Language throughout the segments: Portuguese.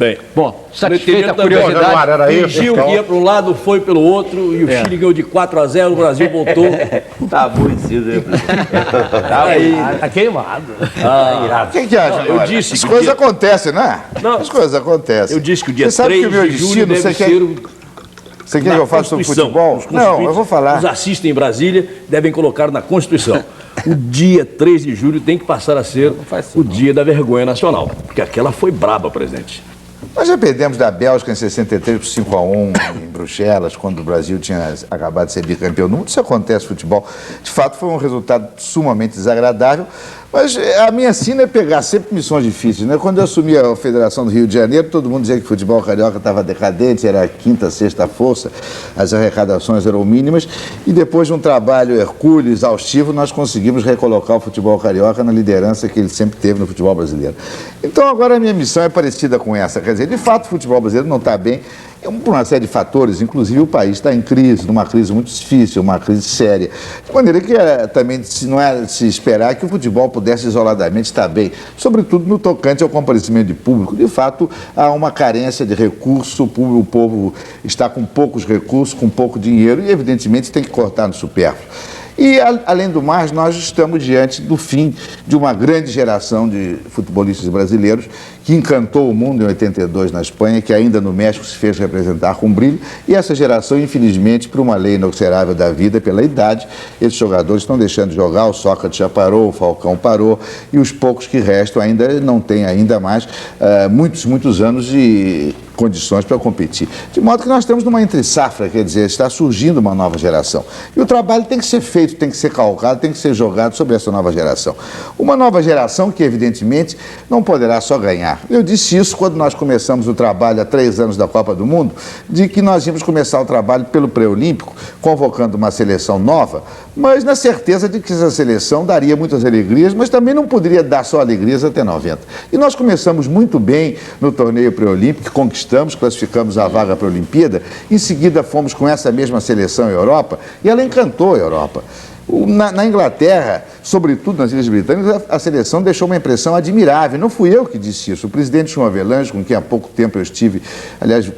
Bem, bom, satisfeita a curiosidade. Fingiu que ia para um lado, foi pelo outro, e o Chile ganhou de 4-0, o Brasil voltou. Tá aborrecido, né, presidente? Tá aí. Tá queimado. Quem que acha? Eu disse As que coisas dia- acontecem, né? Não. As coisas acontecem. Eu disse que o dia Você sabe 3 que o meu de julho destino, deve você quer... ser o... Você quer que eu faça sobre Constituição. futebol? Os Não, constituintes eu vou falar. Nos assistem em Brasília, devem colocar na Constituição. O dia 3 de julho tem que passar a ser o dia da vergonha nacional. Porque aquela foi braba, presidente. Nós já perdemos da Bélgica em 63 por 5-1 em Bruxelas, quando o Brasil tinha acabado de ser bicampeão do mundo. Isso acontece no futebol. De fato, foi um resultado sumamente desagradável. Mas a minha sina é pegar sempre missões difíceis, né? Quando eu assumi a Federação do Rio de Janeiro, todo mundo dizia que o futebol carioca estava decadente, era a quinta, sexta força, as arrecadações eram mínimas, e depois de um trabalho hercúleo, exaustivo, nós conseguimos recolocar o futebol carioca na liderança que ele sempre teve no futebol brasileiro. Então agora a minha missão é parecida com essa, quer dizer, de fato o futebol brasileiro não está bem, por uma série de fatores, inclusive o país está em crise, numa crise muito difícil, uma crise séria. De maneira que também não é de se esperar que o futebol pudesse isoladamente estar bem, sobretudo no tocante ao comparecimento de público. De fato, há uma carência de recurso, o povo está com poucos recursos, com pouco dinheiro e, evidentemente, tem que cortar no supérfluo. E, além do mais, nós estamos diante do fim de uma grande geração de futebolistas brasileiros que encantou o mundo em 82 na Espanha, que ainda no México se fez representar com brilho. E essa geração, infelizmente, por uma lei inexorável da vida, pela idade, esses jogadores estão deixando de jogar. O Sócrates já parou, o Falcão parou, e os poucos que restam ainda não têm ainda mais muitos anos de condições para competir. De modo que nós estamos numa entre-safra, quer dizer, está surgindo uma nova geração. E o trabalho tem que ser feito, tem que ser calcado, tem que ser jogado sobre essa nova geração. Uma nova geração que, evidentemente, não poderá só ganhar. Eu disse isso quando nós começamos o trabalho há 3 anos da Copa do Mundo, de que nós íamos começar o trabalho pelo pré-olímpico, convocando uma seleção nova, mas na certeza de que essa seleção daria muitas alegrias, mas também não poderia dar só alegrias até 90. E nós começamos muito bem no torneio pré-olímpico, conquistamos, classificamos a vaga para a Olimpíada, em seguida fomos com essa mesma seleção à Europa, e ela encantou a Europa. Na Inglaterra, sobretudo nas Ilhas Britânicas, a seleção deixou uma impressão admirável. Não fui eu que disse isso. O presidente João Avelange, com quem há pouco tempo eu estive, aliás,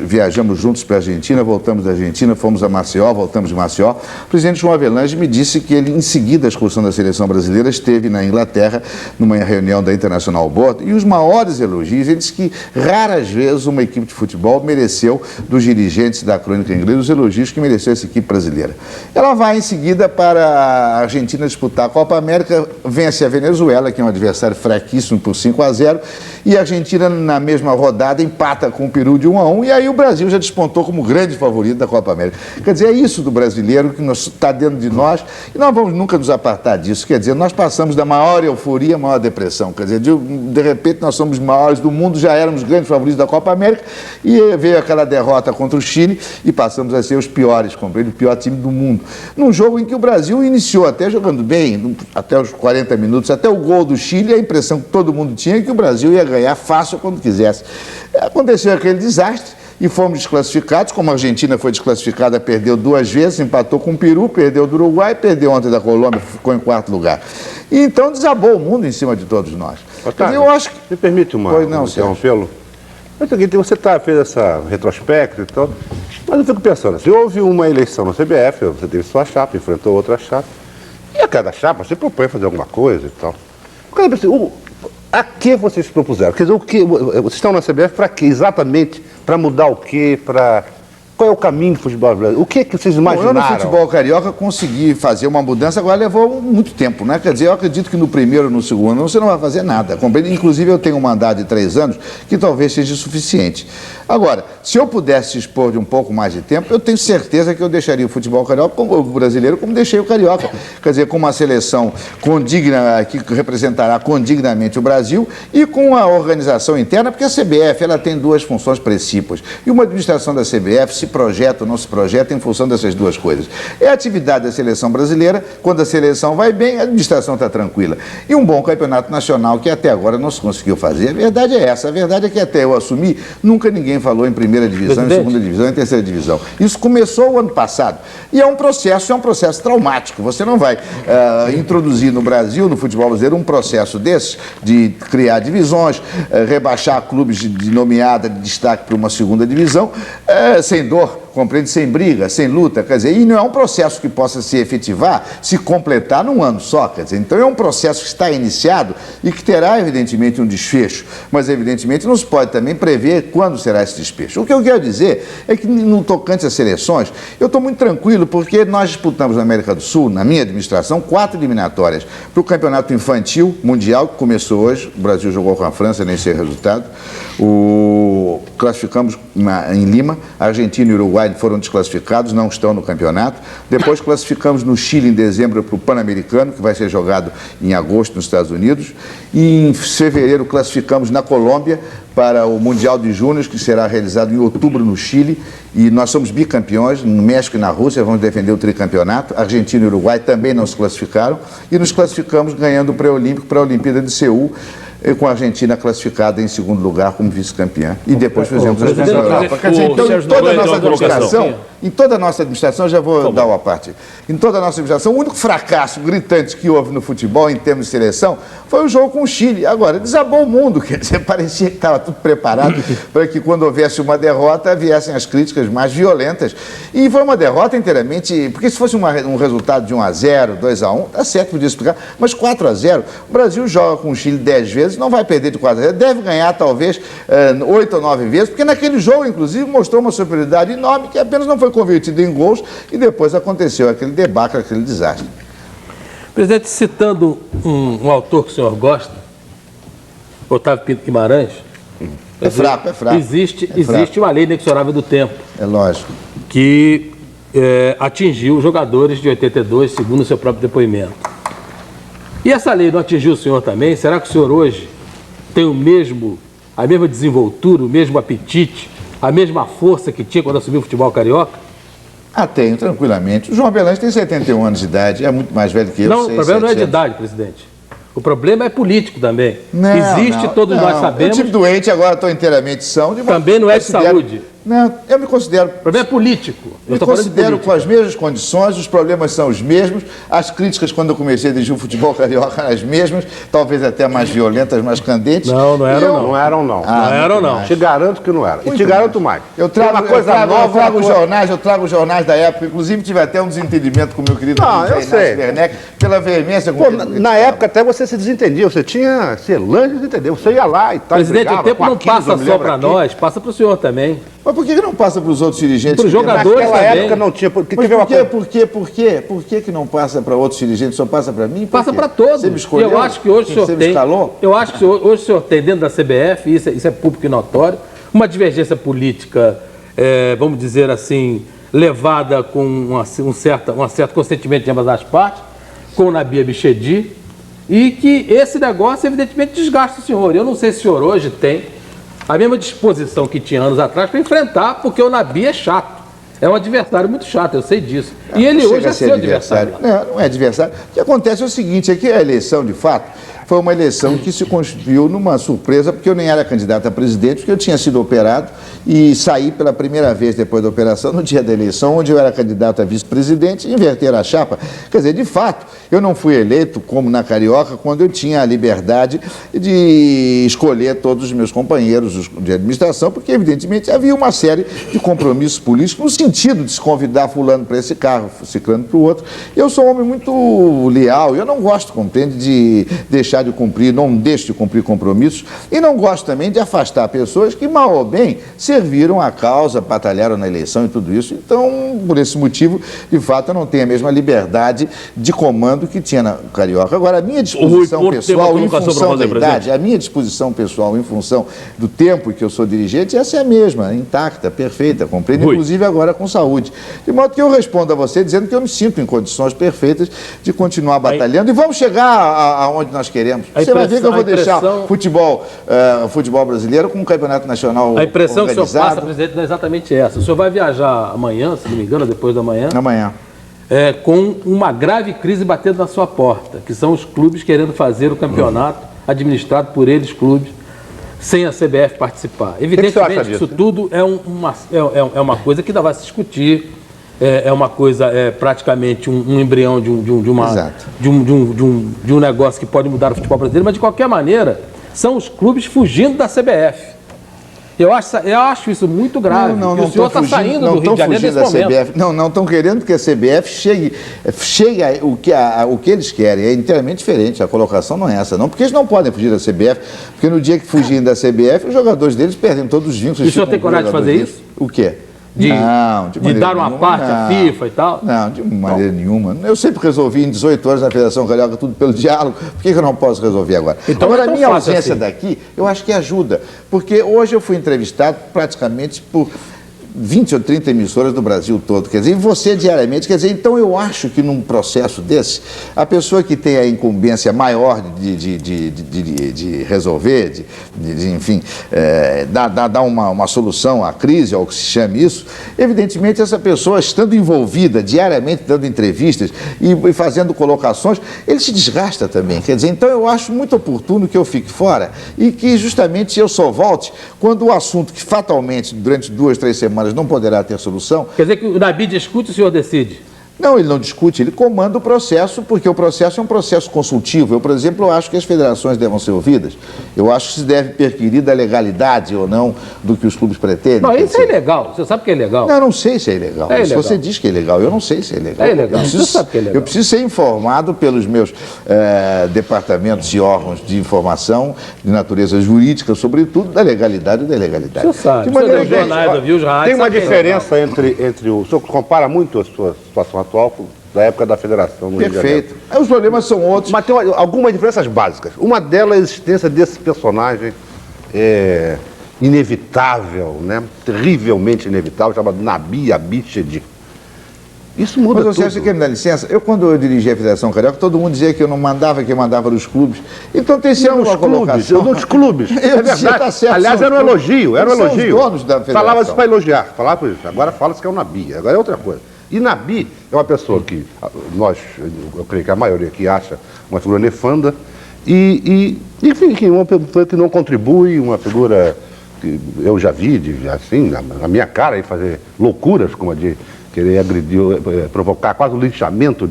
viajamos juntos para a Argentina, voltamos da Argentina, fomos a Maceió, voltamos de Maceió. O presidente João Avelange me disse que ele, em seguida à excursão da seleção brasileira, esteve na Inglaterra, numa reunião da International Board, e os maiores elogios, ele disse que raras vezes uma equipe de futebol mereceu, dos dirigentes da crônica inglesa, os elogios que mereceu essa equipe brasileira. Ela vai, em seguida, para a Argentina disputar a Copa América, vence a Venezuela, que é um adversário fraquíssimo, por 5-0, e a Argentina, na mesma rodada, empata com o Peru de 1-1, e aí o Brasil já despontou como grande favorito da Copa América. Quer dizer, é isso do brasileiro que está dentro de nós, e nós vamos nunca nos apartar disso. Quer dizer, nós passamos da maior euforia à maior depressão. Quer dizer, de repente nós somos os maiores do mundo, já éramos grandes favoritos da Copa América, e veio aquela derrota contra o Chile, e passamos a ser os piores, o pior time do mundo. Num jogo em que o Brasil iniciou até jogando bem, até os 40 minutos, até o gol do Chile, a impressão que todo mundo tinha é que o Brasil ia ganhar fácil quando quisesse. Aconteceu aquele desastre e fomos desclassificados, como a Argentina foi desclassificada, perdeu 2 vezes, empatou com o Peru, perdeu do Uruguai, perdeu ontem da Colômbia, ficou em 4º lugar. E então desabou o mundo em cima de todos nós. Otávio, eu acho que... me permite interrompê-lo? Você fez essa retrospecto e tal, mas eu fico pensando, se houve uma eleição na CBF, você teve sua chapa, enfrentou outra chapa, e a cada chapa você propõe fazer alguma coisa e tal. A que vocês propuseram? Quer dizer, vocês estão na CBF para quê? Exatamente para mudar o quê? Qual é o caminho do futebol brasileiro? O que vocês imaginaram? Eu no futebol carioca consegui fazer uma mudança, agora levou muito tempo, né? Quer dizer, eu acredito que no primeiro, no segundo ano, você não vai fazer nada. Inclusive, eu tenho um mandato de 3 anos que talvez seja suficiente. Agora, se eu pudesse dispor de um pouco mais de tempo, eu tenho certeza que eu deixaria o futebol carioca, o brasileiro, como deixei o carioca. Quer dizer, com uma seleção condigna, que representará condignamente o Brasil, e com a organização interna, porque a CBF ela tem 2 funções principais. E uma administração da CBF, se projeta ou não se projeta em função dessas duas coisas. É a atividade da seleção brasileira, quando a seleção vai bem, a administração está tranquila. E um bom campeonato nacional que até agora não se conseguiu fazer. A verdade é essa, a verdade é que até eu assumi, nunca ninguém falou em primeira divisão, em segunda divisão, em terceira divisão. Isso começou o ano passado. E é um processo traumático. Você não vai introduzir no Brasil, no futebol brasileiro, um processo desses, de criar divisões, rebaixar clubes de nomeada de destaque para uma segunda divisão, sem dor, compreende, sem briga, sem luta, quer dizer, e não é um processo que possa se efetivar, se completar num ano só, quer dizer, então é um processo que está iniciado e que terá, evidentemente, um desfecho, mas, evidentemente, não se pode também prever quando será esse desfecho. O que eu quero dizer é que, no tocante às seleções, eu estou muito tranquilo, porque nós disputamos na América do Sul, na minha administração, 4 eliminatórias para o Campeonato Infantil Mundial, que começou hoje, o Brasil jogou com a França, nem sei o resultado, classificamos em Lima, Argentina e Uruguai foram desclassificados, não estão no campeonato. Depois classificamos no Chile em dezembro para o Pan-Americano, que vai ser jogado em agosto nos Estados Unidos. E em fevereiro classificamos na Colômbia para o Mundial de Júnior, que será realizado em outubro no Chile. E nós somos bicampeões, no México e na Rússia, vamos defender o tricampeonato. Argentina e Uruguai também não se classificaram. E nos classificamos ganhando o pré-olímpico para a Olimpíada de Seul, com a Argentina classificada em segundo lugar como vice-campeã. E depois fizemos as finais da Europa. Quer dizer, então, em toda a nossa administração, já vou dar uma parte. Em toda a nossa administração, o único fracasso gritante que houve no futebol, em termos de seleção, foi o jogo com o Chile. Agora, desabou o mundo, quer dizer, parecia que estava tudo preparado para que, quando houvesse uma derrota, viessem as críticas mais violentas. E foi uma derrota inteiramente, porque se fosse um resultado de 1-0, 2-1, tá certo, podia explicar, mas 4-0, o Brasil joga com o Chile 10 vezes, não vai perder de 4-0, deve ganhar talvez 8 ou 9 vezes, porque naquele jogo, inclusive, mostrou uma superioridade enorme que apenas não foi convertida em gols e depois aconteceu aquele debacle, aquele desastre. Presidente, citando um autor que o senhor gosta, Otávio Pinto Guimarães, é fraco. Existe uma lei inexorável do tempo. É lógico. Que atingiu os jogadores de 82, segundo o seu próprio depoimento. E essa lei não atingiu o senhor também? Será que o senhor hoje tem a mesma desenvoltura, o mesmo apetite, a mesma força que tinha quando assumiu o futebol carioca? Tenho, tranquilamente. O João Avelange tem 71 anos de idade, é muito mais velho que eu. Não, o problema não é de idade, presidente. O problema é político também. Todos nós sabemos. Eu tive doente, agora estou inteiramente são. Também não é de saúde. Não, eu me considero... O problema é político. Eu me considero com as mesmas condições, os problemas são os mesmos, as críticas quando eu comecei a dirigir o futebol carioca eram as mesmas, talvez até mais violentas, mais candentes. Não eram não. Não eram não. Não eram não. Te garanto que não era. E te garanto mais. Eu trago os jornais da época, inclusive tive até um desentendimento com o meu querido Inácio Werneck, pela veemência com na época até você se desentendia, você tinha Celândia, entendeu? Você ia lá e tal. Presidente, o tempo não passa só para nós, passa para o senhor também. Mas por que não passa para os outros dirigentes? Para os jogadores naquela também. época não tinha. Por que não passa para outros dirigentes? Só passa para mim? Passa para todos. Você me escolheu? Eu acho que hoje o senhor Você tem. me escalou? Eu acho que hoje o senhor tem dentro da CBF, isso é público e notório, uma divergência política, vamos dizer assim, levada com um certo consentimento de ambas as partes, com o Nabi Abichedi, e que esse negócio, evidentemente, desgasta o senhor. Eu não sei se o senhor hoje tem a mesma disposição que tinha anos atrás para enfrentar, porque o Nabi é chato. É um adversário muito chato, eu sei disso. E ele hoje é seu adversário. Não é adversário. O que acontece é o seguinte, é que a eleição, de fato, foi uma eleição que se constituiu numa surpresa, porque eu nem era candidato a presidente, porque eu tinha sido operado e saí pela primeira vez depois da operação, no dia da eleição, onde eu era candidato a vice-presidente, e inverter a chapa. Quer dizer, de fato, eu não fui eleito, como na Carioca, quando eu tinha a liberdade de escolher todos os meus companheiros de administração, porque, evidentemente, havia uma série de compromissos políticos no sentido de se convidar fulano para esse carro, ciclano para o outro. Eu sou um homem muito leal, eu não gosto, compreende, de deixar de cumprir, não deixo de cumprir compromissos, e não gosto também de afastar pessoas que, mal ou bem, serviram à causa, batalharam na eleição e tudo isso. Então, por esse motivo, de fato, eu não tenho a mesma liberdade de comando que tinha na Carioca. Agora, a minha disposição pessoal, em função da idade, a minha disposição pessoal, em função do tempo em que eu sou dirigente, essa é a mesma, intacta, perfeita, compreende? Inclusive agora com saúde. De modo que eu respondo a você dizendo que eu me sinto em condições perfeitas de continuar batalhando e vamos chegar aonde nós queremos. queremos. A Você vai ver que eu vou deixar impressão- futebol brasileiro com um campeonato nacional A impressão que o senhor passa, organizado. presidente, não é exatamente essa. O senhor vai viajar amanhã, se não me engano, ou depois da manhã, Amanhã. com uma grave crise batendo na sua porta, que são os clubes querendo fazer o campeonato administrado por eles, clubes, sem a CBF participar. você Evidentemente acha que disso? isso tudo é uma coisa que ainda vai se discutir, é uma coisa, praticamente um embrião de Exato. um negócio que pode mudar o futebol brasileiro, mas de qualquer maneira, são os clubes fugindo da CBF. Eu acho isso muito grave. E o senhor está saindo do Rio de Janeiro nesse momento. CBF. Não estão querendo que a CBF chegue o que eles querem. É inteiramente diferente. A colocação não é essa, não. Porque eles não podem fugir da CBF, porque no dia que fugirem da CBF, os jogadores deles perdem todos os vínculos. E o senhor tem coragem de fazer isso? O quê? De maneira dar uma nenhuma, parte à não. FIFA e tal? Não, de maneira nenhuma. Eu sempre resolvi em 18 anos na Federação Carioca tudo pelo diálogo. Por que eu não posso resolver agora? Então Agora, é a tão minha fácil ausência assim. daqui, eu acho que ajuda. Porque hoje eu fui entrevistado praticamente por 20 ou 30 emissoras do Brasil todo, quer dizer, e você diariamente, quer dizer, então eu acho que num processo desse, a pessoa que tem a incumbência maior de resolver, enfim, dar uma solução à crise, ao que se chame isso, evidentemente essa pessoa estando envolvida diariamente, dando entrevistas e fazendo colocações, ele se desgasta também, quer dizer, então eu acho muito oportuno que eu fique fora e que justamente eu só volte quando o assunto que fatalmente durante 2, 3 semanas não poderá ter solução. Quer dizer que o Nabi discute e o senhor decide? Não, ele não discute, ele comanda o processo, porque o processo é um processo consultivo. Eu, por exemplo, acho que as federações devem ser ouvidas. Eu acho que se deve perquirir da legalidade ou não do que os clubes pretendem. Não, Quer isso é dizer, ilegal. Você sabe que é ilegal. Não, eu não sei se é ilegal. É Se ilegal. você diz que é ilegal, eu não sei se é ilegal. É ilegal. Eu Você preciso, sabe que é ilegal. eu preciso ser informado pelos meus departamentos e órgãos de informação de natureza jurídica, sobretudo, da legalidade e da ilegalidade. O senhor sabe. De O senhor maneira leu que- jornais, ouviu os rádios. Tem uma sabe que é diferença entre o senhor compara muito a sua situação atual da época da federação no Rio de Janeiro. Perfeito. Aí os problemas são outros. Mas tem algumas diferenças básicas. Uma delas é a existência desse personagem inevitável, né? Terrivelmente inevitável, chamado Nabi Abichedi. Isso muda Mas você tudo. acha que me dá licença? Quando eu dirigi a Federação Carioca, todo mundo dizia que eu não mandava, que eu mandava nos clubes. Então tem sempre uma colocação. Nos clubes. Eu dizia, tá certo, Aliás, são era um os clubes. elogio, era um Eles são os elogio. donos da federação. Falava-se para elogiar, falava por isso. Agora fala-se que é o Nabi, agora é outra coisa. E Nabi é uma pessoa que eu creio que a maioria aqui acha uma figura nefanda enfim, que uma pessoa que não contribui, uma figura que eu já vi, assim, na minha cara, fazer loucuras, como a de querer agredir, provocar quase o linchamento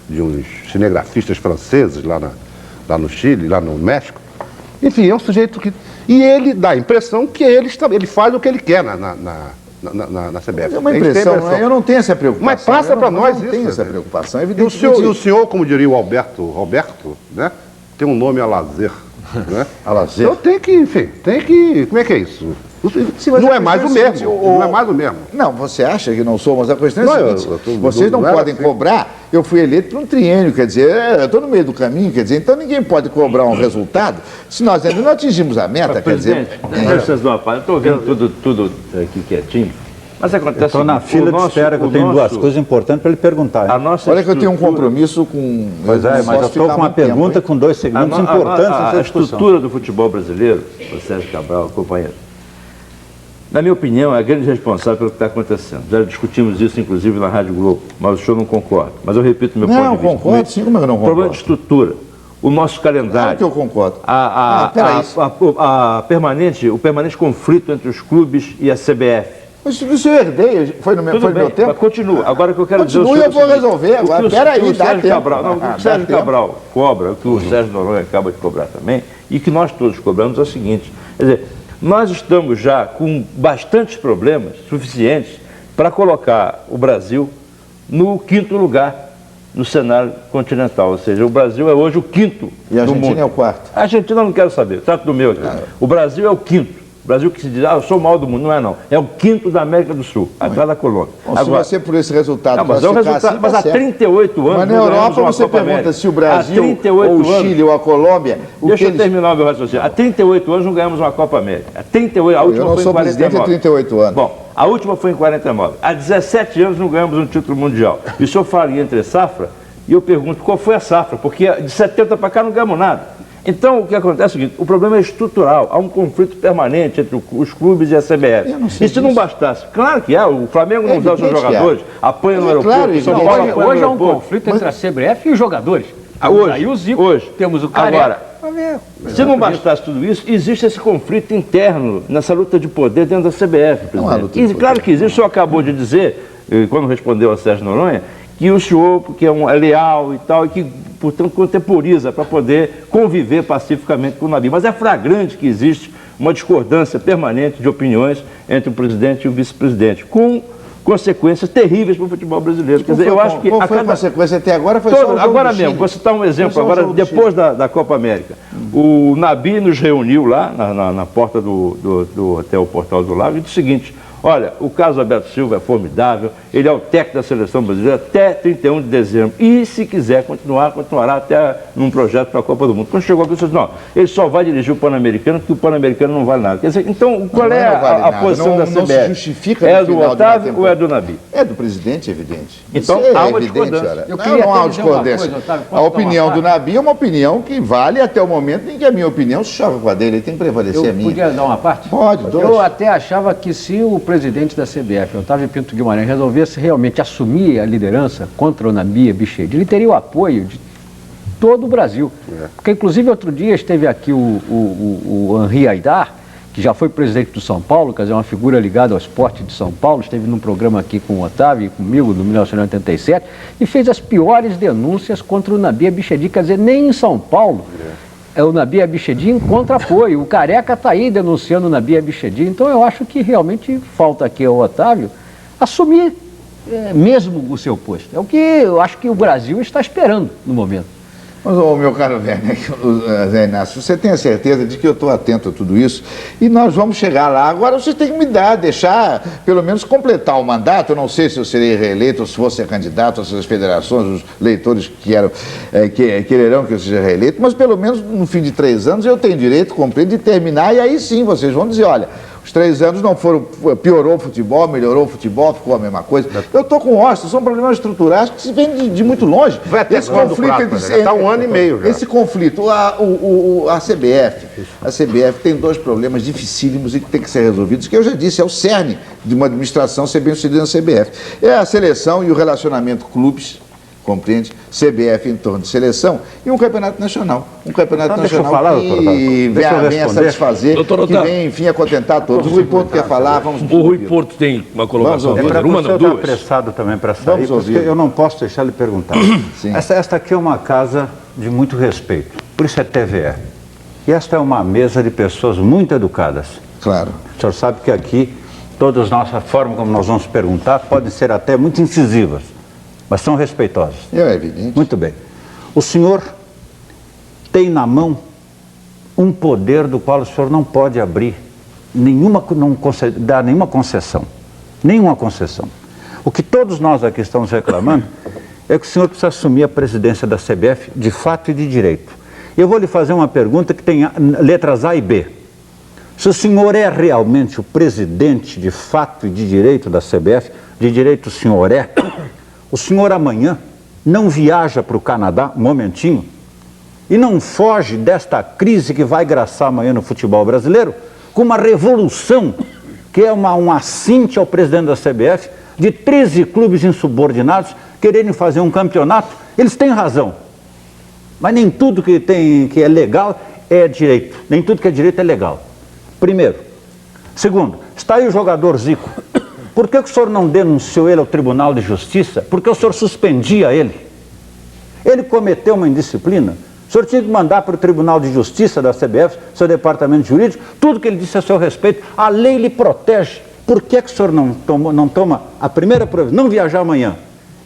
de uns cinegrafistas franceses lá no Chile, lá no México. Enfim, é um sujeito que... E ele dá a impressão que ele faz o que ele quer na CBF. É uma A gente tem a impressão, eu não tenho essa preocupação. Mas passa para nós isso. Eu não tenho essa preocupação, E evidentemente. o senhor, como diria o Roberto, né? Tem um nome a lazer, né? A lazer. Então tem que... Como é que é isso? Sim, mas Não a é mais o questão é a mesmo, seguinte, não é mais o mesmo. Não, você acha que não sou, mas a questão é a Não, seguinte, vocês não não era podem assim. cobrar, eu fui eleito por um triênio, quer dizer, eu estou no meio do caminho, quer dizer, então ninguém pode cobrar um resultado se nós ainda não atingimos a meta, quer dizer... Presidente, deixa vocês uma parte. Eu estou vendo tudo aqui quietinho. Mas acontece Estou na fila de espera, que eu tenho duas coisas importantes para ele perguntar. A nossa Olha que eu tenho um estrutura- compromisso com... Pois é, não mas eu posso estou ficar com uma muito tempo, pergunta hein? com 2 segundos importantes a nessa discussão. estrutura do futebol brasileiro, o Sérgio Cabral, companheiro, na minha opinião, é a grande responsável pelo que está acontecendo. Já discutimos isso, inclusive, na Rádio Globo, mas o senhor não concorda. Mas eu repito meu ponto de vista. Não, concordo, sim, como é que eu não concordo? Problema de estrutura. O nosso calendário. Claro que eu concordo. O permanente conflito entre os clubes e a CBF. Mas isso eu herdei, foi no Tudo bem, meu tempo? mas continua. Agora o que eu quero dizer... Continue, o eu vou seguinte, resolver. o que Agora, o- peraí, o que o dá Sérgio tempo. Cabral, não, o que Ah, o dá Sérgio tempo. Cabral cobra, o que o Sérgio Noronha acaba de cobrar também, e que nós todos cobramos é o seguinte, quer dizer, nós estamos já com bastantes problemas suficientes para colocar o Brasil no 5º lugar no cenário continental, ou seja, o Brasil é hoje o 5º E a do Argentina mundo. é o 4º. A Argentina eu não quero saber, trato do meu aqui. O Brasil é o 5º. O Brasil que se diz, eu sou o maior do mundo, não é não. É o 5º da América do Sul, atrás da Colômbia. Bom, se você por esse resultado Não, mas é o classificar resultado. assim, Mas tá há certo. 38 anos. Mas na não ganhamos Europa uma você Copa pergunta América. se o Brasil, Há 38 ou o anos. Chile, ou a Colômbia... Deixa eu terminar o meu raciocínio. Há 38 anos não ganhamos uma Copa América. Há 38, a última Eu não foi sou em presidente há 49. 38 anos. Bom, a última foi em 49. Há 17 anos não ganhamos um título mundial. E o senhor fala em entre safra, e eu pergunto qual foi a safra, porque de 70 para cá não ganhamos nada. Então, o que acontece é o seguinte, o problema é estrutural, há um conflito permanente entre os clubes e a CBF. E se não bastasse, claro que há, o Flamengo não usa os seus jogadores, apanha no aeroporto, claro, São Paulo apanha no Hoje há um aeroporto. conflito entre a CBF e os jogadores. Hoje, Aí o Zico, hoje. temos o Careca. Agora, se não bastasse tudo isso, existe esse conflito interno nessa luta de poder dentro da CBF, presidente. E claro que existe, o senhor acabou de dizer, quando respondeu a Sérgio Noronha, que o senhor, porque é leal e tal, e que, portanto, contemporiza para poder conviver pacificamente com o Nabi. Mas é flagrante que existe uma discordância permanente de opiniões entre o presidente e o vice-presidente, com consequências terríveis para o futebol brasileiro. Quer dizer, eu acho que qual foi a consequência até agora? Foi só o jogo agora do mesmo, Chile. vou citar um exemplo, Foi só o agora jogo do depois da Copa América. O Nabi nos reuniu lá na porta do Hotel Portal do Lago e disse o seguinte: olha, o Carlos Alberto Silva é formidável, ele é o técnico da seleção brasileira até 31 de dezembro. E se quiser continuará até num projeto para a Copa do Mundo. Quando chegou aqui, ele disse, não, ele só vai dirigir o Pan-Americano porque o Pan-Americano não vale nada. Quer dizer, então, qual é a posição da CBF? Não se justifica é no do final de uma Otávio ou temporada. é do Nabi? É do presidente, evidente. Então, Isso há uma evidente, discordância. olha. Eu queria Não há até dizer uma discordância. coisa, Otávio, posso A dar opinião uma do Nabi é uma opinião que vale até o momento em que a minha opinião se choca com a dele. Ele tem que prevalecer a Eu minha. podia dar uma parte? Pode, dois. Eu até achava que se o presidente da CBF, Otávio Pinto Guimarães, resolvesse realmente assumir a liderança contra o Nabi Bichedi, ele teria o apoio de todo o Brasil. Porque, inclusive, outro dia esteve aqui o Henri Aidar, que já foi presidente do São Paulo, quer dizer, uma figura ligada ao esporte de São Paulo, esteve num programa aqui com o Otávio e comigo, no 1987, e fez as piores denúncias contra o Nabi Bichedi, quer dizer, nem em São Paulo o Nabi Bichedi encontra apoio. O Careca está aí denunciando o Nabi Bichedi. Então eu acho que realmente falta aqui ao Otávio assumir mesmo o seu posto. É o que eu acho que o Brasil está esperando no momento. Mas, meu caro Zé Inácio, você tem a certeza de que eu estou atento a tudo isso e nós vamos chegar lá. Agora você tem que me deixar, pelo menos completar o mandato. Eu não sei se eu serei reeleito ou se vou ser candidato, essas federações, os leitores quererão que eu seja reeleito, mas pelo menos no fim de 3 anos eu tenho direito, compreendo, de terminar e aí sim vocês vão dizer, olha, os 3 anos não foram, piorou o futebol, melhorou o futebol, ficou a mesma coisa. Eu estou com ossos, são problemas estruturais que se vêm de muito longe. Vai até esse quando conflito prazo, já está 1 ano e meio já. Esse conflito, a CBF tem 2 problemas dificílimos e que tem que ser resolvidos, que eu já disse, é o cerne de uma administração ser bem-sucedida na CBF. É a seleção e o relacionamento clubes, compreende? CBF em torno de seleção e um campeonato nacional. Um campeonato Então, deixa eu nacional falar, que doutor Otávio. Deixa eu venha a responder. satisfazer, Doutor que Otávio. venha, enfim, a contentar todos. O Rui Porto quer falar, vamos O Rui ouvir. Porto tem uma colocação a Vamos ouvir. fazer, uma não, está duas. apressado também para sair, Vamos porque ouvir. eu não posso deixar ele perguntar. Sim. Esta aqui é uma casa de muito respeito, por isso é TVE. E esta é uma mesa de pessoas muito educadas. Claro. O senhor sabe que aqui, todas nossa forma como nós vamos perguntar, podem ser até muito incisivas, mas são respeitosas. É evidente. Muito bem. O senhor tem na mão um poder do qual o senhor não pode abrir dar nenhuma concessão. Nenhuma concessão. O que todos nós aqui estamos reclamando é que o senhor precisa assumir a presidência da CBF de fato e de direito. Eu vou lhe fazer uma pergunta que tem letras A e B. Se o senhor é realmente o presidente de fato e de direito da CBF, de direito o senhor amanhã não viaja para o Canadá, um momentinho, e não foge desta crise que vai graçar amanhã no futebol brasileiro, com uma revolução, que é um assinte ao presidente da CBF, de 13 clubes insubordinados quererem fazer um campeonato. Eles têm razão, mas nem tudo que é legal é direito, nem tudo que é direito é legal. Primeiro. Segundo, está aí o jogador Zico. Por que o senhor não denunciou ele ao Tribunal de Justiça? Porque o senhor suspendia ele. Ele cometeu uma indisciplina. O senhor tinha que mandar para o Tribunal de Justiça da CBF, seu departamento jurídico, tudo que ele disse a seu respeito. A lei lhe protege. Por que o senhor não toma a primeira providência, não viajar amanhã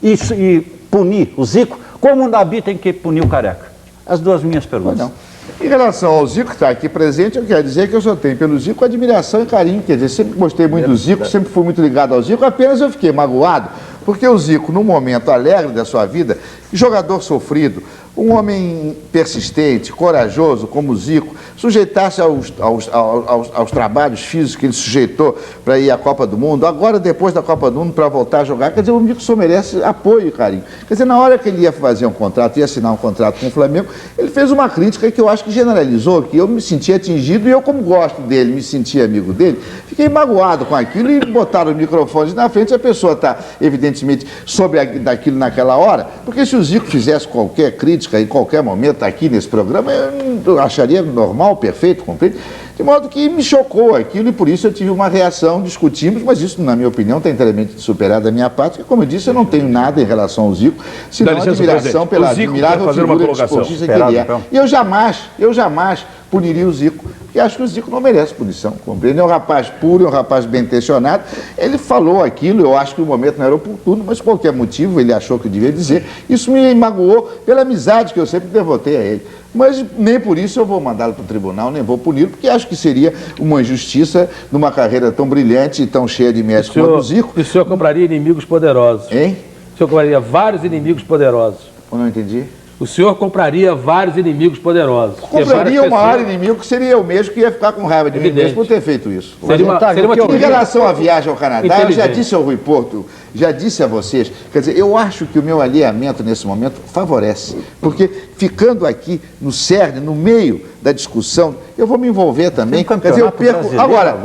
e punir o Zico, como o Nabi tem que punir o Careca? As 2 minhas perguntas. Não. Em relação ao Zico, que está aqui presente, eu quero dizer que eu só tenho pelo Zico admiração e carinho. Quer dizer, sempre gostei muito do Zico, sempre fui muito ligado ao Zico, apenas eu fiquei magoado, porque o Zico, num momento alegre da sua vida, jogador sofrido, um homem persistente, corajoso, como o Zico, sujeitasse aos trabalhos físicos que ele sujeitou para ir à Copa do Mundo, agora depois da Copa do Mundo para voltar a jogar, quer dizer, o Zico só merece apoio e carinho. Quer dizer, na hora que ele ia fazer um contrato, ia assinar um contrato com o Flamengo, ele fez uma crítica que eu acho que generalizou, que eu me senti atingido e eu, como gosto dele, me senti amigo dele, fiquei magoado com aquilo e botaram os microfones na frente, a pessoa está, evidentemente, sobre daquilo naquela hora, porque se o Zico fizesse qualquer crítica em qualquer momento aqui nesse programa, eu acharia normal, perfeito, completo, de modo que me chocou aquilo e por isso eu tive uma reação, discutimos, mas isso, na minha opinião, está inteiramente superado da minha parte, porque, como eu disse, eu não tenho nada em relação ao Zico, senão admiração pela admirável figura desportista que ele é. E eu jamais puniria o Zico, porque acho que o Zico não merece punição, compreende? É um rapaz puro, é um rapaz bem intencionado, ele falou aquilo, eu acho que o momento não era oportuno, mas por qualquer motivo ele achou que devia dizer, isso me magoou pela amizade que eu sempre devotei a ele. Mas nem por isso eu vou mandá-lo para o tribunal, nem vou puni-lo, porque acho que seria uma injustiça numa carreira tão brilhante e tão cheia de méritos quanto o Zico. E o senhor compraria inimigos poderosos? Hein? O senhor compraria vários inimigos poderosos? Eu não entendi. O senhor compraria vários inimigos poderosos? Compraria o maior inimigo, que seria eu mesmo, que ia ficar com raiva de mim mesmo por ter feito isso. Seria uma Em relação à viagem ao Canadá, eu já disse ao Rui Porto, já disse a vocês, quer dizer, eu acho que o meu alinhamento nesse momento favorece, porque ficando aqui no cerne, no meio da discussão, eu vou me envolver também, quer dizer, eu perco... Agora,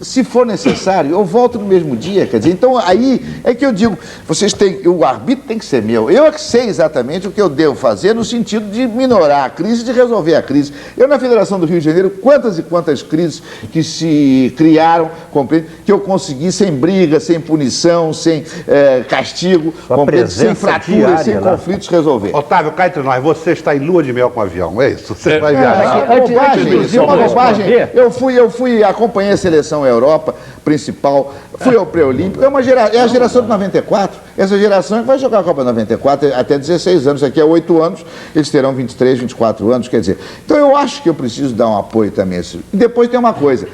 se for necessário, eu volto no mesmo dia, quer dizer, então aí é que eu digo, o arbítrio tem que ser meu, eu é que sei exatamente o que eu devo fazer no sentido de minorar a crise, de resolver a crise. Eu na Federação do Rio de Janeiro, quantas e quantas crises que se criaram, compreende, que eu consegui sem briga, sem punição, sem castigo, sem fraturas, sem conflitos resolver. Otávio, cá entre nós, você está em lua de mel com o avião, é isso? Você vai viajar. Uma bobagem. Eu acompanhei a seleção Europa principal, fui ao pré-olímpico, é a geração de 94, essa geração que vai jogar a Copa 94 até 16 anos, daqui a 8 anos, eles terão 23, 24 anos, quer dizer, então eu acho que eu preciso dar um apoio também. E depois tem uma coisa,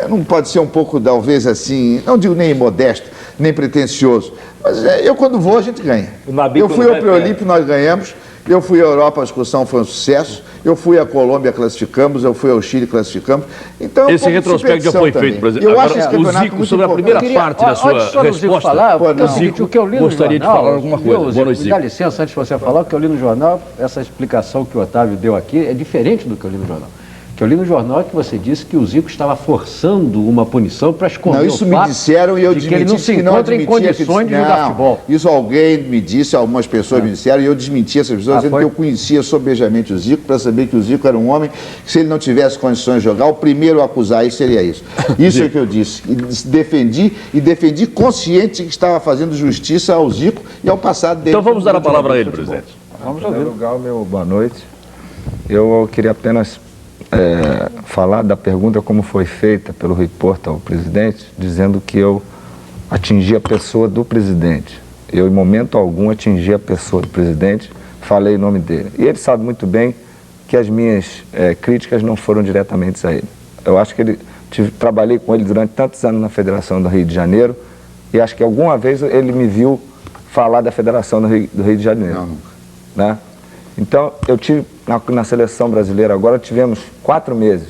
não pode ser um pouco, talvez assim, não digo nem modesto, nem pretensioso, mas eu quando vou a gente ganha. Eu fui ao pré-olímpico, nós ganhamos. Eu fui à Europa, a excursão foi um sucesso. Eu fui à Colômbia, classificamos. Eu fui ao Chile, classificamos. Então, esse retrospecto já foi feito, por exemplo. Eu acho esse campeonato o Zico, sobre a primeira parte da sua resposta, falar, é o seguinte, o que eu li no gostaria jornal, de falar alguma coisa. Me dá licença, antes de você falar, o que eu li no jornal, essa explicação que o Otávio deu aqui é diferente do que eu li no jornal. O que eu li no jornal é que você disse que o Zico estava forçando uma punição para esconder o fato me disseram e eu de que ele não se encontra em condições de jogar futebol. Isso alguém me disse, algumas pessoas me disseram, e eu desmenti essas pessoas, dizendo que eu conhecia sobejamente o Zico, para saber que o Zico era um homem que, se ele não tivesse condições de jogar, o primeiro a acusar isso seria isso. Isso é o que eu disse. E defendi consciente que estava fazendo justiça ao Zico e ao passado dele. Então vamos dar a palavra a ele, presidente. Vamos ouvir. Em primeiro lugar, meu boa noite. Eu queria apenas falar da pergunta como foi feita pelo Rui Porto ao presidente, dizendo que eu atingi a pessoa do presidente. Eu, em momento algum, atingi a pessoa do presidente, falei o nome dele. E ele sabe muito bem que as minhas críticas não foram diretamente a ele. Eu acho que trabalhei com ele durante tantos anos na Federação do Rio de Janeiro e acho que alguma vez ele me viu falar da Federação do Rio de Janeiro. Não, nunca. Né? Então, eu tive, na seleção brasileira agora, tivemos 4 meses.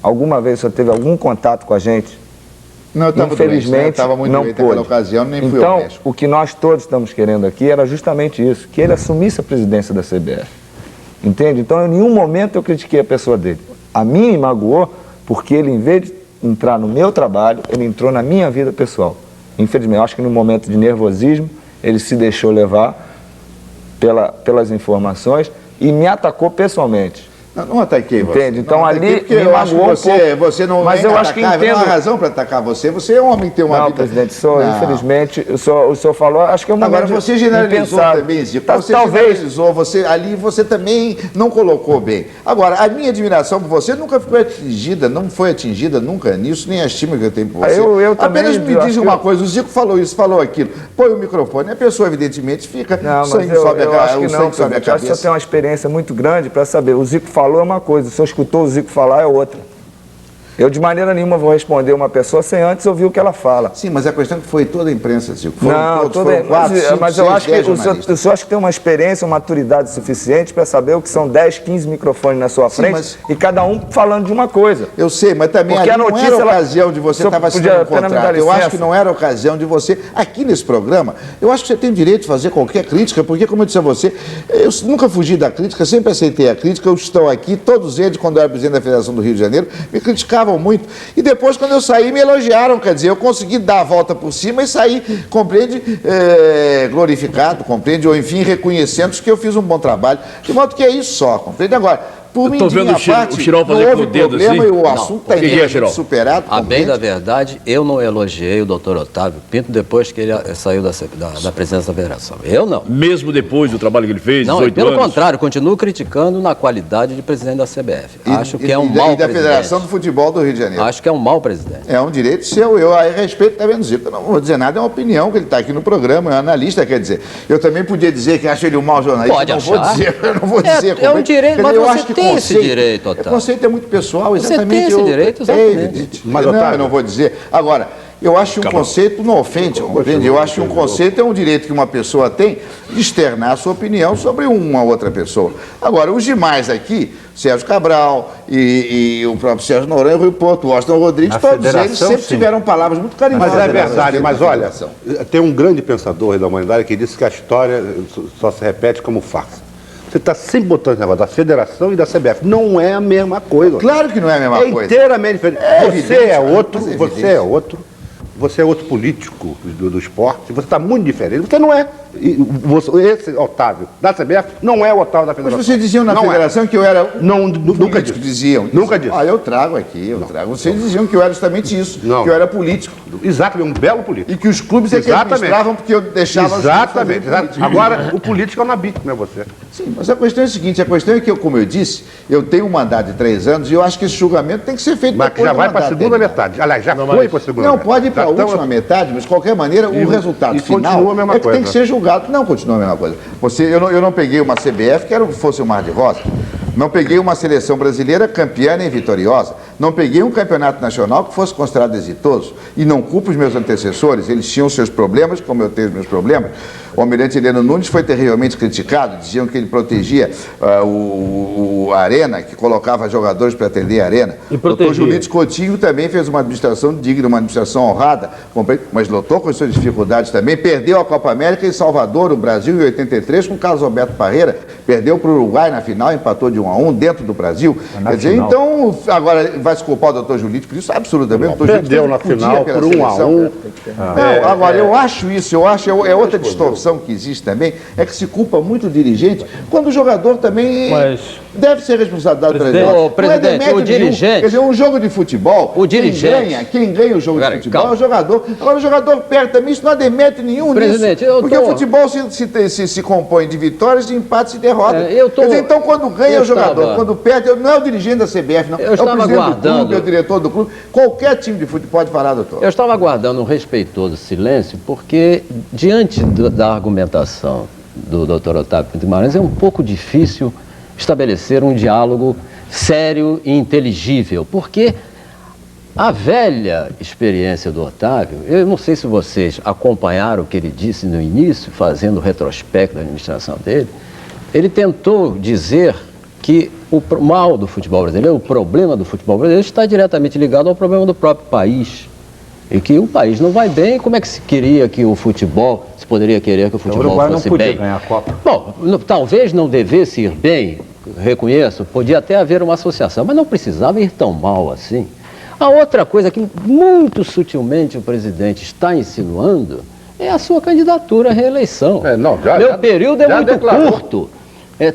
Alguma vez você teve algum contato com a gente? Não, eu estava infelizmente, estava muito não doente pôde. naquela ocasião, nem fui ao México. Então, o que nós todos estamos querendo aqui era justamente isso, que ele assumisse a presidência da CBF. Entende? Então, em nenhum momento eu critiquei a pessoa dele. A mim me magoou porque ele, em vez de entrar no meu trabalho, ele entrou na minha vida pessoal. Infelizmente, eu acho que no momento de nervosismo, ele se deixou levar pelas informações e me atacou pessoalmente. Não ataquei você. Entende? Então não ali me eu acho que você não mas eu acho que entendo. Não há razão para atacar você. Você é um homem que tem uma não, vida... presidente, infelizmente, o senhor falou, acho que é uma Agora você generalizou também, Zico. Você generalizou, ali você também não colocou bem. Agora, a minha admiração por você nunca foi atingida nunca nisso, nem a estima que eu tenho por você. Eu apenas também, me diz uma coisa, o Zico falou isso, falou aquilo, põe o microfone, a pessoa evidentemente fica sangue sobe eu acho que não, sobe a eu acho que o senhor tem uma experiência muito grande para saber, o Zico falou é uma coisa, o senhor escutou o Zico falar é outra. Eu, de maneira nenhuma, vou responder uma pessoa sem antes ouvir o que ela fala. Sim, mas a questão é que foi toda a imprensa, Zico. Não, mas eu acho que o senhor acha que tem uma experiência, uma maturidade suficiente para saber o que são 10, 15 microfones na sua frente e cada um falando de uma coisa. Eu sei, mas também porque ali a notícia, não era ocasião de você estar assinando um contrato. Eu acho que não era ocasião de você, aqui nesse programa, eu acho que você tem o direito de fazer qualquer crítica, porque, como eu disse a você, eu nunca fugi da crítica, sempre aceitei a crítica, eu estou aqui, todos eles, quando eu era presidente da Federação do Rio de Janeiro, me criticavam muito. E depois, quando eu saí, me elogiaram, quer dizer, eu consegui dar a volta por cima e sair, compreende, glorificado, compreende, ou enfim, reconhecendo que eu fiz um bom trabalho. De modo que é isso só, compreende? Agora, por mim, tô vendo o Chirol fazer com o dedo problema assim. E o assunto está superado. A bem da verdade, eu não elogiei o doutor Otávio Pinto depois que ele saiu da presidência da federação. Eu não. Mesmo depois do trabalho que ele fez, Não, 18 pelo anos. contrário, continuo criticando na qualidade de presidente da CBF. Acho que é um mau E da presidente. Federação do Futebol do Rio de Janeiro. Acho que é um mau presidente. É um direito seu, eu a respeito também, Zico. Eu não vou dizer nada, é uma opinião que ele está aqui no programa, é um analista, quer dizer. Eu também podia dizer que acho ele um mau jornalista. Pode eu não achar. vou dizer, eu não vou dizer. É um direito, mas eu você acho que tem esse direito, Otávio. O conceito é muito pessoal, exatamente. Você tem esse direito, exatamente. Mas, não, eu não vou dizer. Agora, eu acho que um conceito não ofende, compreende? Eu acho que um conceito é um direito que uma pessoa tem de externar a sua opinião sobre uma outra pessoa. Agora, os demais aqui, Sérgio Cabral e o próprio Sérgio Noronha, Rui Porto, o Washington Rodrigues, todos eles sempre tiveram palavras muito carinhosas. Mas é verdade, mas olha, tem um grande pensador da humanidade que disse que a história só se repete como farsa. Você está sempre botando esse negócio da federação e da CBF. Não é a mesma coisa. Claro que não é a mesma coisa. É inteiramente diferente. Você evidente, é outro, mas é você evidente. é outro. Você é outro político do esporte. Você está muito diferente. Você não é. Esse Otávio da CBF não é o Otávio da Federação. Mas vocês diziam na Não federação que eu era nunca disse. Diziam. Nunca disse. Ah, eu trago aqui, eu trago. Vocês diziam que eu era justamente isso, Não. que eu era político. Exatamente, um belo político. E que os clubes é que administravam porque eu deixava... Exatamente. Agora, o político é o Nabico, não é você. Sim, mas a questão é a seguinte, a questão é que, como eu disse, eu tenho um mandato de 3 anos e eu acho que esse julgamento tem que ser feito Mas depois já do vai para a mandato segunda dele. metade. Aliás, já foi para a segunda Não, metade. pode ir para a Já estamos- última metade, mas de qualquer maneira, o resultado e final continua a mesma é que tem coisa. que ser julgado. Não, continua a mesma coisa. Eu não peguei uma CBF que fosse um mar de rosa. Não peguei uma seleção brasileira campeã nem vitoriosa. Não peguei um campeonato nacional que fosse considerado exitoso. E não culpo os meus antecessores, eles tinham seus problemas, como eu tenho os meus problemas. O almirante Heleno Nunes foi terrivelmente criticado, diziam que ele protegia a Arena, que colocava jogadores para atender a Arena. E O doutor protegia. Julito Coutinho também fez uma administração digna, uma administração honrada, mas lutou com as suas dificuldades também. Perdeu a Copa América em Salvador, o Brasil, em 83, com o Carlos Alberto Parreira. Perdeu para o Uruguai na final, empatou de 1-1 dentro do Brasil. Na Quer dizer, final. então, agora vai se culpar o doutor Julito por isso? Absolutamente. O doutor Julito Perdeu fez na o que podia final pela por 1-1. seleção. Não, agora, eu acho isso, é outra distorção que existe também, é que se culpa muito o dirigente, quando o jogador também Mas- deve ser responsabilizado pelo Presidente, jogador. ô, presidente, Não é demérito o dirigente- nenhum. Quer dizer, um jogo de futebol, O dirigente- quem ganha o jogo Peraí, de futebol calma. é o jogador. Agora, o jogador perde também, isso não há demérito nenhum Presidente, nisso. eu Porque tô- o futebol se compõe de vitórias, de empates e derrotas. É, eu tô- Quer dizer, então, quando ganha eu o jogador, estava- quando perde, não é o dirigente da CBF, não. Eu É o estava presidente do aguardando. clube, é o diretor do clube. Qualquer time de futebol pode falar, doutor. Eu estava aguardando um respeitoso silêncio, porque diante da argumentação do Dr. Otávio Pinto Guimarães é um pouco difícil estabelecer um diálogo sério e inteligível, porque a velha experiência do Otávio, eu não sei se vocês acompanharam o que ele disse no início, fazendo o retrospecto da administração dele, ele tentou dizer que o mal do futebol brasileiro, o problema do futebol brasileiro está diretamente ligado ao problema do próprio país. E que o país não vai bem, como é que se queria que o futebol, se poderia querer que o futebol Uruguai não fosse podia bem? ganhar a Copa. Bom, talvez não devesse ir bem, reconheço, podia até haver uma associação, mas não precisava ir tão mal assim. A outra coisa que muito sutilmente o presidente está insinuando é a sua candidatura à reeleição. Meu período é muito declarou. curto.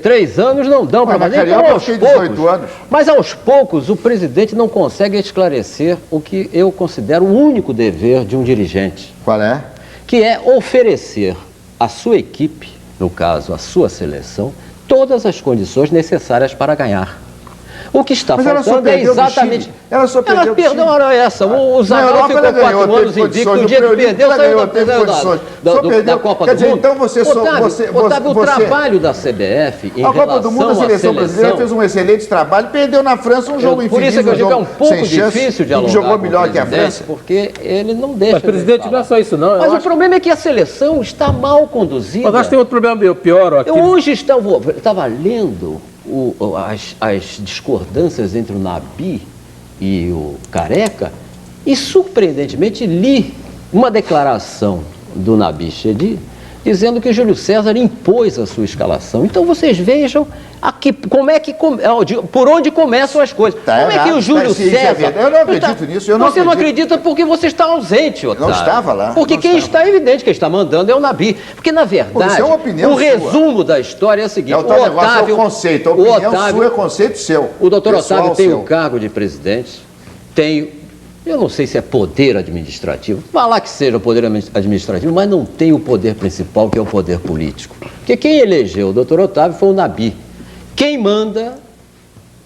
3 anos não dão para Mas na fazer. Carioca eu aos fiquei poucos. 18 anos. Mas aos poucos o presidente não consegue esclarecer o que eu considero o único dever de um dirigente, Qual é? que é oferecer à sua equipe, no caso, à sua seleção, todas as condições necessárias para ganhar. O que está Mas ela só faltando é perdeu do exatamente... Chile. Ela só perdeu do perdeu Chile. uma hora essa. O Zagallo ficou 4 anos invicto. O dia que perdeu, saiu da Copa do Mundo. Então você Otávio, o trabalho da CBF em a Copa do Mundo, a seleção brasileira fez um excelente trabalho, perdeu na França um jogo Por isso é que eu digo que é um pouco difícil dialogar jogou melhor que a França. Porque ele não deixa... Mas, presidente, não é só isso, não. Mas o problema é que a seleção está mal conduzida. Mas nós temos outro problema pior. Ó, Eu hoje estava lendo as discordâncias entre o Nabi e o Careca e, surpreendentemente, li uma declaração do Nabi Chedi dizendo que Júlio César impôs a sua escalação. Então vocês vejam aqui por onde começam as coisas. Tá como errado, é que o Júlio César... Eu não acredito nisso. Você não acredita porque você está ausente, Otávio. Não estava lá. Porque quem está evidente, quem está mandando é o Nabi. Porque, na verdade, isso é uma opinião o resumo da história é o seguinte. É o Otávio, é o conceito. A opinião sua é conceito seu. O doutor Otávio tem o cargo de presidente, eu não sei se é poder administrativo, falar que seja o poder administrativo, mas não tem o poder principal, que é o poder político. Porque quem elegeu o doutor Otávio foi o Nabi. Quem manda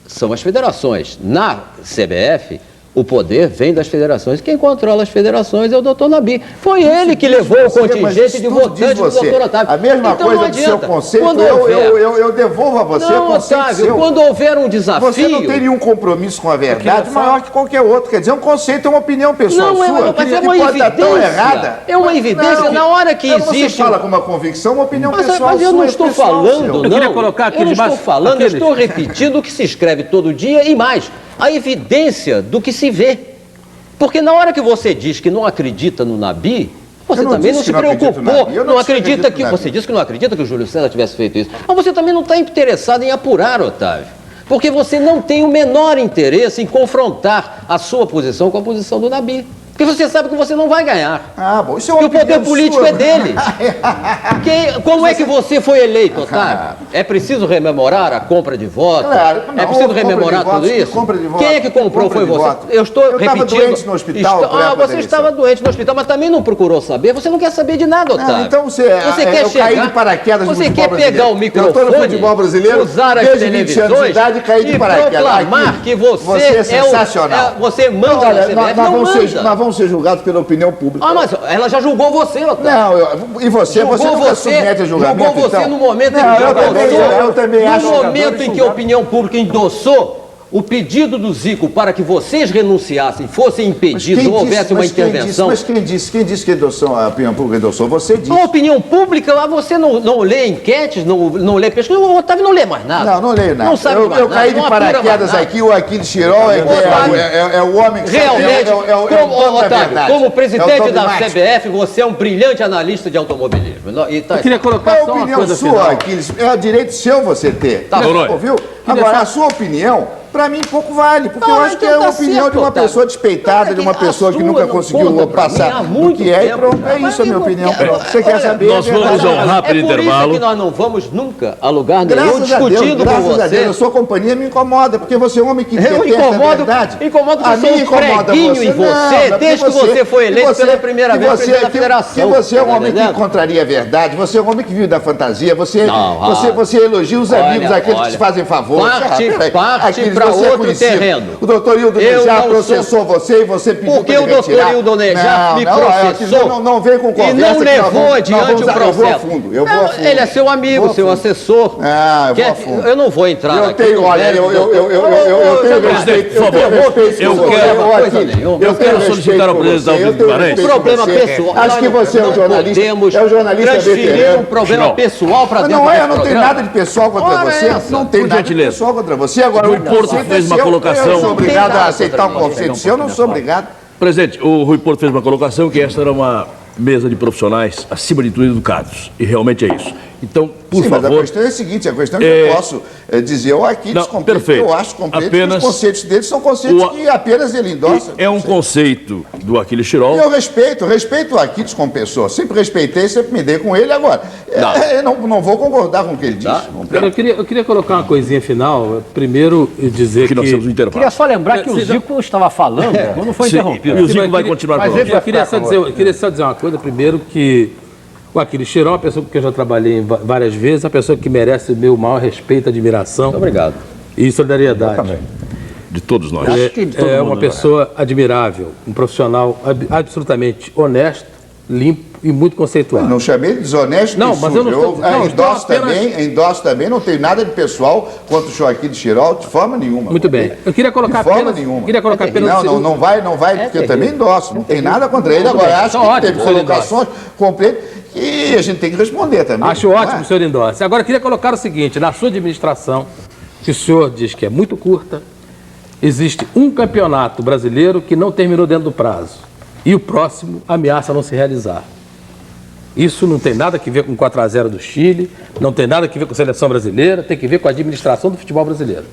são as federações. Na CBF, o poder vem das federações. Quem controla as federações é o doutor Nabi. Foi ele que levou o contingente de votantes do doutor Otávio. A mesma então, coisa do seu conceito, eu devolvo a você o conceito Otávio, seu. quando houver um desafio... Você não tem nenhum compromisso com a verdade maior que qualquer outro. Quer dizer, um conceito é uma opinião pessoal sua. Mas é que uma pode estar tão evidência. errada. É uma evidência na hora que existe... Você fala com uma convicção, uma opinião pessoal Mas eu não estou falando, não. Eu queria colocar aqui eu não debaixo, estou falando, eu estou repetindo o que se escreve todo dia e mais, a evidência do que se vê. Porque na hora que você diz que não acredita no Nabi, você também não se preocupou. Não acredita que você disse que não acredita que o Júlio César tivesse feito isso. Mas você também não está interessado em apurar, Otávio. Porque você não tem o menor interesse em confrontar a sua posição com a posição do Nabi. Porque você sabe que você não vai ganhar. Bom, isso é uma e o poder político sua. é dele. Como é que você foi eleito, Otávio? É preciso rememorar a compra de votos? Claro, não, é preciso rememorar tudo isso? Quem é que comprou? Foi você? Eu estou repetindo. Estava doente no hospital. Você estava doente no hospital, mas também não procurou saber. Você não quer saber de nada, Otávio. Então você quer chegar, caí de paraquedas no você futebol quer pegar o microfone, eu estou no futebol brasileiro, usar as desde 20 anos de idade e caí de paraquedas. Proclamar que você é sensacional. Você manda na CBF, nós vamos ser julgados pela opinião pública. Mas ela já julgou você, Otávio. Não, e você nunca submete a julgamento, julgou você então? no momento em que a opinião pública endossou o pedido do Zico para que vocês renunciassem, fossem impedidos, ou houvesse uma intervenção. Mas quem disse que a opinião pública endossou? Você disse. A opinião pública, lá você não lê enquetes, não lê pesquisa. O Otávio não lê mais nada. Não leio nada. Não sabe mais eu caí de paraquedas aqui, o Aquiles Chirol é o homem que realmente, Otávio, como presidente da CBF, você é um brilhante analista de automobilismo. Eu queria colocar a só uma opinião coisa sua, final. Aquiles, é direito seu você ter. Ouviu? Agora, a sua opinião, para mim, pouco vale, porque eu acho que é a opinião de uma pessoa despeitada, de uma pessoa que nunca conseguiu passar do que é, e pronto, é isso a minha opinião. Você quer saber? Nós vamos a um rápido intervalo. É por isso que nós não vamos nunca a lugar nenhum discutindo com você. Graças a Deus, a sua companhia me incomoda, porque você é um homem que detesta a verdade. Incomoda que eu sou um preguinho em você, desde que você foi eleito pela primeira vez presidente da federação. Porque você é um homem que contraria a verdade, você é um homem que vive da fantasia, você elogia os amigos, aqueles que te fazem favor. Parte para outro terreno. O doutor Hildo Nejar processou você e você pediu para ele retirar. Porque o doutor Hildo Nejar me processou não vem com conversa. E não levou adiante o processo. Eu vou a fundo. Ele é seu amigo, seu assessor. Eu vou a fundo. Eu não vou entrar aqui. Eu tenho respeito. Eu quero solicitar ao presidente Alves Guimarães. Um problema pessoal. Acho que você é um jornalista. É um jornalista transferir um problema pessoal para dentro do programa. Não tem nada de pessoal contra você. Não tem nada de pessoal contra você. Agora, o Porto fez uma colocação. Eu sou obrigado a aceitar um conceito seu, eu não sou obrigado. Presidente, o Rui Porto fez uma colocação que esta era uma mesa de profissionais, acima de tudo, educados. E realmente é isso. Então, por favor... Mas a questão é a seguinte, a questão é que eu posso dizer, eu aqui descompreendo, eu acho compreendo que os conceitos deles são conceitos que apenas ele endossa. É um conceito do Aquiles Chirol. E eu respeito o Aquiles como pessoa, sempre respeitei, sempre me dei com ele, agora, eu não vou concordar com o que ele disse. Eu queria colocar uma coisinha final, primeiro dizer que... nós temos um intervalo. Queria só lembrar que o Zico estava falando quando foi interrompido. E o Zico vai continuar falando. Eu queria só dizer uma coisa, primeiro que o Aquiles Chirol é uma pessoa com quem eu já trabalhei várias vezes, uma pessoa que merece o meu maior respeito, admiração. Muito obrigado. E solidariedade. de todos nós. Acho que todo É mundo, uma pessoa admirável, um profissional absolutamente honesto, limpo e muito conceituado. Não chamei de desonesto, Não, nem mas sujo. eu não estou- não, endosso, estou apenas- endosso também, não tenho nada de pessoal contra o Joaquim de Chirol, de forma nenhuma. Muito bem. Eu queria colocar de forma apenas... nenhuma. Queria colocar apenas... Não vai, porque eu também endosso, não tem nada contra ele. Agora, acho Então, que ótimo, teve senhor colocações completas e a gente tem que responder também. Acho não é? ótimo, senhor Indossi. Agora, eu queria colocar o seguinte, na sua administração, que o senhor diz que é muito curta, existe um campeonato brasileiro que não terminou dentro do prazo. E o próximo ameaça não se realizar. Isso não tem nada a ver com 4-0 do Chile, não tem nada a ver com a seleção brasileira, tem que ver com a administração do futebol brasileiro.